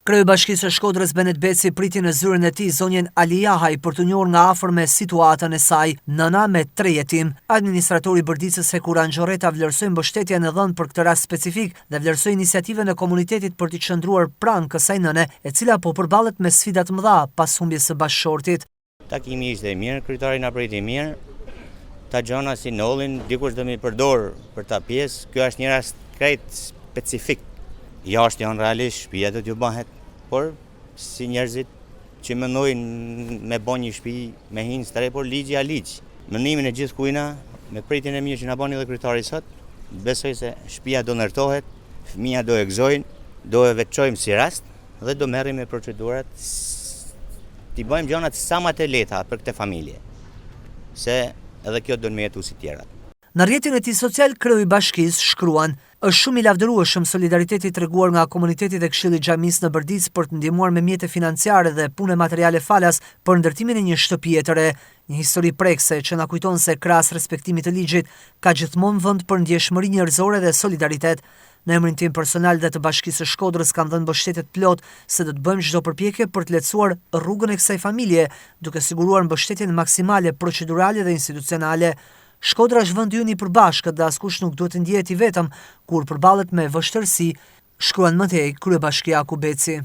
Kryebashkisë së Shkodrës Benet Beci priti në zyrën e tij zonjën Ali Jahaj për të njohur nga afër me situatën e saj, nëna me 3 jetim. Administratori i Bërdicës Hekuran Xhorreta vlerësoi mbështetjen e dhënë për këtë rast specifik dhe vlerësoi iniciativën e komunitetit për të qëndruar pranë kësaj nëne, e cila po përballet me sfida të mëdha pas humbjes së bashkëshortit. Takimi ishte mirë, kryetari na priti mirë. Ta gjona si nollin, dikush do mi përdor për ta pjesë. Ky është një rast krejt specifik. Jashtë janë realisht, shtëpia do t'ju bëhet, por si njerëzit që mendojnë me bën një shtëpi me hinë stre, por ligji a ligj. Mendimin e gjithë kujna, me pritin e mirë që na bani edhe kryetari sot, besoj se shtëpia do ndërtohet, fëmia do e gëzojnë, do e veçojmë si rast dhe do merrem me procedurat, t'i bëjmë gjonat sa më të lehta për këtë familje, se edhe kjo do të më jetu si tjerat. Në rrjetin e tij social, kreu i bashkisë shkruan: "Është shumë i lavdërueshëm solidariteti treguar nga komuniteti dhe Këshilli i Xhamisë në Bërdicë për të ndihmuar me mjete financiare dhe punë materiale falas për ndërtimin e një shtëpie të re. Një histori prekse që na kujton se krahas respektimit të ligjit ka gjithmonë vend për ndjeshmëri njerëzore dhe solidaritet. Në emrin tim personal dhe të Bashkisë së Shkodrës kam dhënë mbështetje të plotë se do të bëjmë çdo përpjekje për të lehtësuar rrugën e kësaj familje, duke siguruar mbështetjen maksimale procedurale dhe institucionale. Shkodra është vendi ynë i përbashkët dhe askush nuk duhet të ndihet i vetëm kur përballet me vështirësi", shkruan më tej kryebashkia Beci.